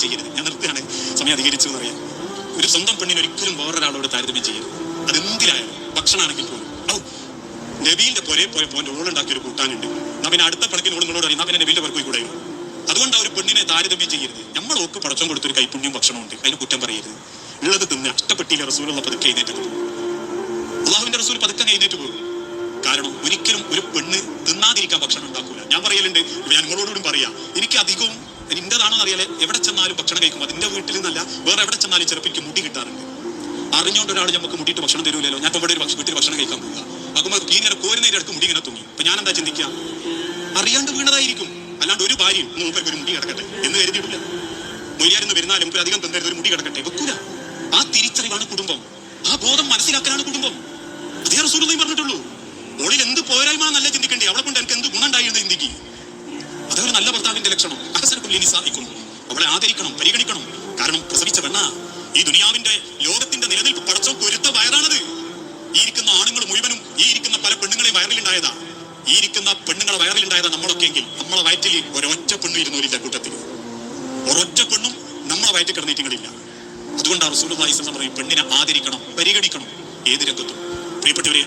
ചെയ്യരുത്. ഞാൻ നിർത്തുകയാണ്, സമയം അധികരിച്ചു എന്നറിയാം. ഒരു സ്വന്തം പെണ്ണിന് ഒരിക്കലും വേറൊരാളോട് താരതമ്യം ചെയ്യരുത്. അതെന്തിനായാലും ഭക്ഷണമാണെങ്കിൽ പോലും. നബീന്റെ പൊരേ പോയപ്പോൾ ഓളുണ്ടാക്കിയ ഒരു കൂട്ടാനുണ്ട്. എന്നാ പിന്നെ അടുത്ത പണക്കിന് ഓളുകളോട് അറിയാം, പിന്നെ നബീന്റെ പുറകെ കൂടെ. അതുകൊണ്ട് ഒരു പെണ്ണിനെ താരതമ്യം ചെയ്യരുത്. നമ്മൾ ഓക്ക് പടച്ചം കൊടുത്തൊരു കൈപ്പുണ്യം ഭക്ഷണമുണ്ട്, അതിന് കുറ്റം പറയരുത്. ഉള്ളത് തിന്ന് അഷ്ടപ്പെട്ടിയിലെ റസൂലുള്ള പതുക്കെ എഴുന്നേറ്റ് പോകും. അള്ളാഹുവിന്റെ റസൂൽ പതുക്കെ എഴുന്നേറ്റ് പോകും. കാരണം ഒരിക്കലും ഒരു പെണ്ണ് തിന്നാതിരിക്കാൻ ഭക്ഷണം ഉണ്ടാക്കൂല. ഞാൻ പറയലുണ്ട്, ഞാൻ നിങ്ങളോടും പറയാം, എനിക്ക് അധികവും എന്റേതാണോ അറിയാലേ, എവിടെ ചെന്നാലും ഭക്ഷണം കഴിക്കും. അതിന്റെ വീട്ടിൽ നിന്നല്ല, വേറെ എവിടെ ചെന്നാലും ചിലപ്പോൾ എനിക്ക് മുടി കിട്ടാറുണ്ട്. അറിഞ്ഞുകൊണ്ട് ഒരാൾ നമുക്ക് മുടിയിട്ട് ഭക്ഷണം തരൂലല്ലോ. ഞാൻ ഇവിടെ ഒരു വീട്ടിൽ ഭക്ഷണം കഴിക്കാൻ പോകുക, ആകുമ്പോൾ ഇങ്ങനെ കോരുന്നതിന്റെ അടുത്ത് മുടി ഇങ്ങനെ തൂങ്ങി. അപ്പൊ ഞാൻ എന്താ ചിന്തിക്കുക, അറിയാണ്ട് വീണതായിരിക്കും. അല്ലാണ്ട് ഒരു ഭാര്യയും മൂപ്പർക്ക് ഒരു മുടി കിടക്കട്ടെ എന്ന് കരുതിയിട്ടില്ല. മൊയ്യാരെന്ന് വരുന്നാലും മുമ്പ് അധികം തന്നരുത്, ഒരു മുടി കിടക്കട്ടെ വെക്കൂല. ആ തിരിച്ചറിവാണ് കുടുംബം. ആ ബോധം മനസ്സിലാക്കലാണ് കുടുംബം. അതേ റസൂലുള്ളാഹി പറഞ്ഞിട്ടുള്ളൂ. ഓളിൽ എന്ത് പോരായ്മ നല്ല ചിന്തിക്കണ്ടേ, അവളെ കൊണ്ട് എനിക്ക് എന്ത് ഗുണമുണ്ടായിരുന്നു ചിന്തിക്കുക. അതൊരു നല്ല ഭർത്താവിന്റെ ലക്ഷണം. അഹസനകുല്ലിനിസാഇക്കും, അവളെ ആദരിക്കണം, പരിഗണിക്കണം. കാരണം പ്രസവിച്ച പെണ്ണ ഈ ദുനിയാവിന്റെ ലോകത്തിന്റെ നിലനിൽപ്പ് പടച്ചോൻ കൊരുത്ത വയറാണത്. ഈ ഇരിക്കുന്ന ആണുങ്ങൾ മുഴുവനും ഈ ഇരിക്കുന്ന പല പെണ്ണുങ്ങളെയും വയറിലുണ്ടായതാ. ഈ ഇരിക്കുന്ന പെണ്ണുങ്ങളെ വയറിലുണ്ടായതാ നമ്മളൊക്കെ എങ്കിൽ നമ്മളെ വയറ്റിൽ ഒരൊറ്റ പെണ്ണും ഇരുന്നവരില്ല കൂട്ടത്തിൽ. ഒരൊറ്റ പെണ്ണും നമ്മളെ വയറ്റിൽ കിടന്നിട്ടില്ല. അതുകൊണ്ടാണ് റസൂലുള്ളാഹി സ്വല്ലല്ലാഹു അലൈഹി വസല്ലം പറയും, പെണ്ണിനെ ആദരിക്കണം, പരിഗണിക്കണം ഏത് രംഗത്തും. പ്രിയപ്പെട്ടവരെ,